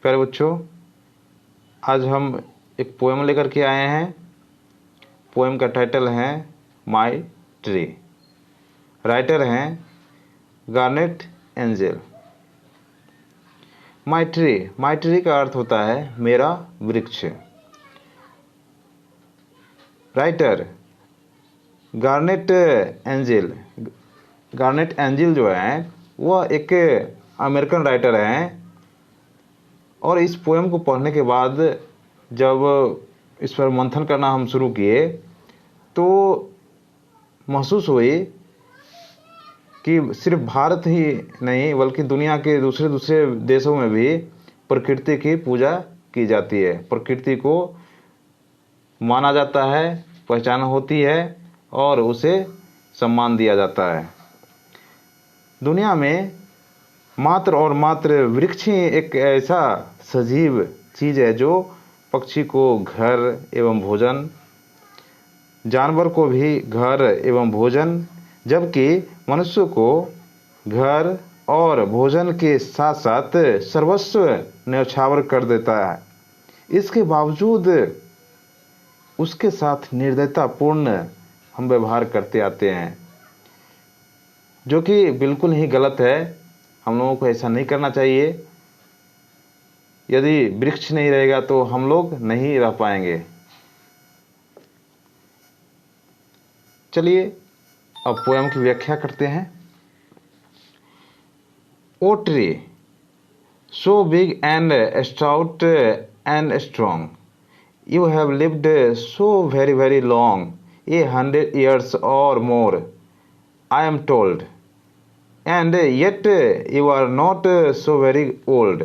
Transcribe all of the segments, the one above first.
प्यारे बच्चों, आज हम एक पोएम लेकर के आए हैं। पोएम का टाइटल है माई ट्री। राइटर हैं गार्नेट एंजल। माई ट्री का अर्थ होता है मेरा वृक्ष। राइटर गार्नेट एंजल जो है वह एक अमेरिकन राइटर हैं। और इस पोएम को पढ़ने के बाद जब इस पर मंथन करना हम शुरू किए तो महसूस हुई कि सिर्फ भारत ही नहीं बल्कि दुनिया के दूसरे देशों में भी प्रकृति की पूजा की जाती है। प्रकृति को माना जाता है, पहचान होती है और उसे सम्मान दिया जाता है। दुनिया में मात्र और मात्र वृक्ष ही एक ऐसा सजीव चीज़ है जो पक्षी को घर एवं भोजन, जानवर को भी घर एवं भोजन, जबकि मनुष्य को घर और भोजन के साथ साथ सर्वस्व न्यौछावर कर देता है। इसके बावजूद उसके साथ निर्दयतापूर्ण हम व्यवहार करते आते हैं, जो कि बिल्कुल ही गलत है। हम लोगों को ऐसा नहीं करना चाहिए। यदि वृक्ष नहीं रहेगा तो हम लोग नहीं रह पाएंगे। चलिए अब पोएम की व्याख्या करते हैं। O tree, so big and stout and strong, you have lived so very very long, 100 years or more, I am told, and yet you are not so very old.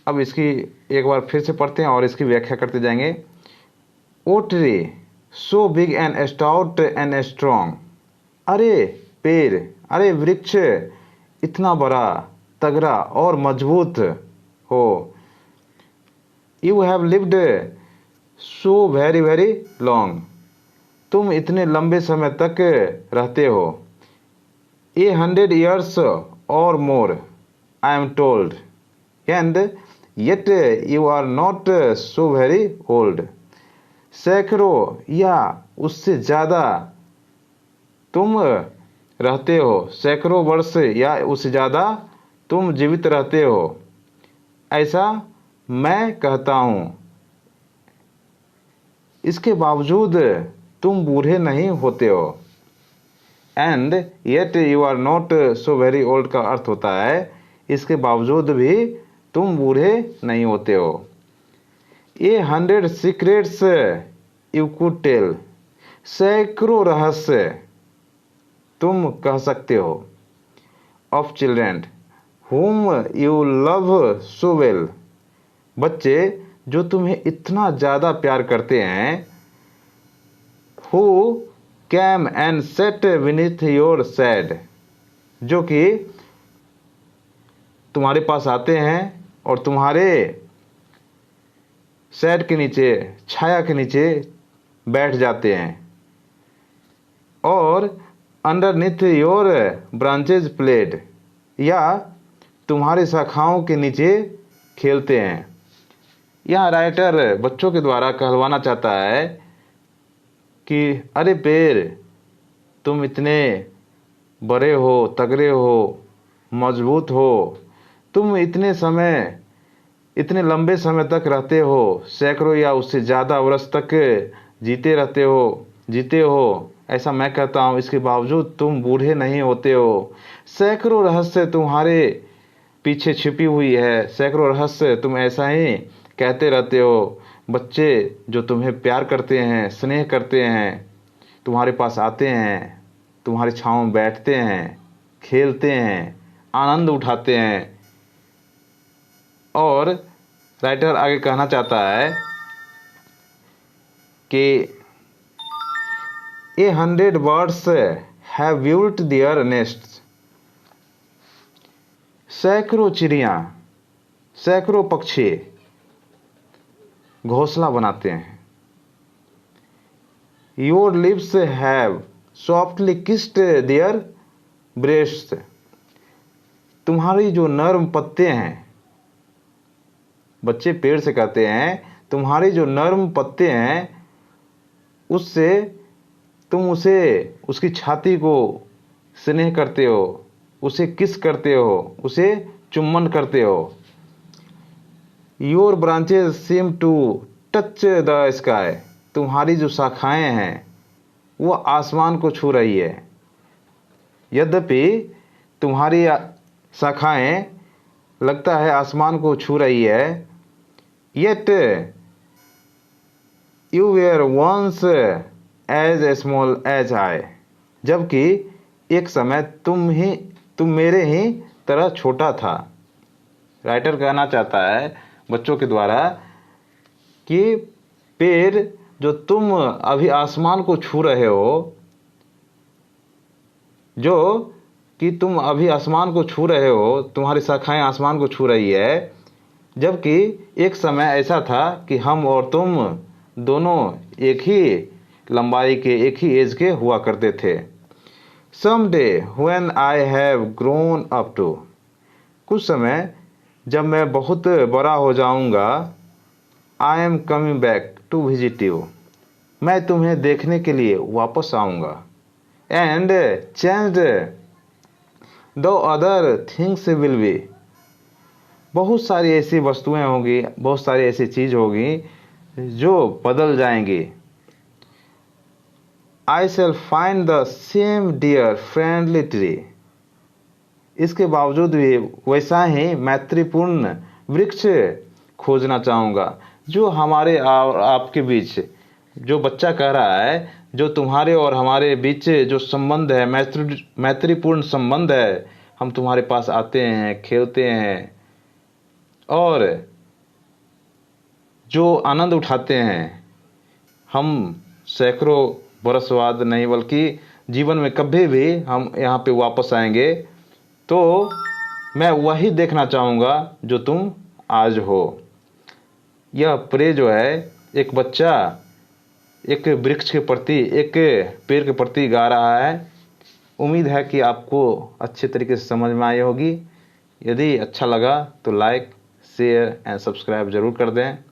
अब इसकी एक बार फिर से पढ़ते हैं और इसकी व्याख्या करते जाएंगे। O tree, so big and stout and strong, अरे पेड़, अरे वृक्ष, इतना बड़ा, तगड़ा और मजबूत हो। You have lived so very very long, तुम इतने लंबे समय तक रहते हो। 100 years or more, I am told, and yet you are not so very old. सैकड़ों या उससे ज़्यादा तुम रहते हो, सैकड़ों वर्ष या उससे ज़्यादा तुम जीवित रहते हो, ऐसा मैं कहता हूँ। इसके बावजूद तुम बूढ़े नहीं होते हो। And yet you are not so very old का अर्थ होता है इसके बावजूद भी तुम बूढ़े नहीं होते हो। 100 सीक्रेट्स यू कुड टेल, सैकड़ों रहस्य तुम कह सकते हो। Of children whom you love so well, बच्चे जो तुम्हें इतना ज़्यादा प्यार करते हैं। Who came and sat beneath your shade, जो कि तुम्हारे पास आते हैं और तुम्हारे शेड के नीचे, छाया के नीचे बैठ जाते हैं। और अंडरनीथ योर ब्रांचेज प्लेड, या तुम्हारे शाखाओं के नीचे खेलते हैं। यह राइटर बच्चों के द्वारा कहलवाना चाहता है कि अरे पेड़, तुम इतने बड़े हो, तगड़े हो, मजबूत हो, तुम इतने लंबे समय तक रहते हो, सैकड़ों या उससे ज़्यादा वर्ष तक जीते हो, ऐसा मैं कहता हूँ। इसके बावजूद तुम बूढ़े नहीं होते हो। सैकड़ों रहस्य तुम्हारे पीछे छिपी हुई है, सैकड़ों रहस्य तुम ऐसा ही कहते रहते हो। बच्चे जो तुम्हें प्यार करते हैं, स्नेह करते हैं, तुम्हारे पास आते हैं, तुम्हारे छांव में बैठते हैं, खेलते हैं, आनंद उठाते हैं। और राइटर आगे कहना चाहता है कि 100 birds have built their nests, सैकड़ों चिड़ियाँ, सैकड़ों पक्षी घोंसला बनाते हैं। Your lips have softly kissed their breasts, तुम्हारी जो नर्म पत्ते हैं, बच्चे पेड़ से कहते हैं, तुम्हारी जो नर्म पत्ते हैं उससे तुम उसकी छाती को स्नेह करते हो, उसे किस करते हो, उसे चुम्बन करते हो। Your branches seem to touch the sky, तुम्हारी जो शाखाएं हैं वो आसमान को छू रही है। यद्यपि तुम्हारी शाखाएं लगता है आसमान को छू रही है, yet you were once as small as I, जबकि एक समय तुम मेरे ही तरह छोटा था। राइटर कहना चाहता है बच्चों के द्वारा कि पेड़ जो तुम अभी आसमान को छू रहे हो, तुम्हारी शाखाएं आसमान को छू रही है, जबकि एक समय ऐसा था कि हम और तुम दोनों एक ही लंबाई के, एक ही एज के हुआ करते थे। Someday when I have grown up to, कुछ समय जब मैं बहुत बड़ा हो जाऊंगा, I am coming back to visit you, मैं तुम्हें देखने के लिए वापस आऊंगा। And changed though other things will be, बहुत सारी ऐसी वस्तुएं होंगी, बहुत सारी ऐसी चीज होगी जो बदल जाएंगी। I shall find the same dear friendly tree, इसके बावजूद भी वैसा ही मैत्रीपूर्ण वृक्ष खोजना चाहूँगा। जो हमारे और आपके बीच, जो बच्चा कह रहा है, जो तुम्हारे और हमारे बीच जो संबंध है, मैत्रीपूर्ण संबंध है, हम तुम्हारे पास आते हैं, खेलते हैं और जो आनंद उठाते हैं, हम सैकड़ों बरस बाद नहीं बल्कि जीवन में कभी भी हम यहाँ पे वापस आएंगे, तो मैं वही देखना चाहूँगा जो तुम आज हो। यह प्रे जो है एक बच्चा एक वृक्ष के प्रति, एक पेड़ के प्रति गा रहा है। उम्मीद है कि आपको अच्छे तरीके से समझ में आई होगी। यदि अच्छा लगा तो लाइक, शेयर एंड सब्सक्राइब ज़रूर कर दें।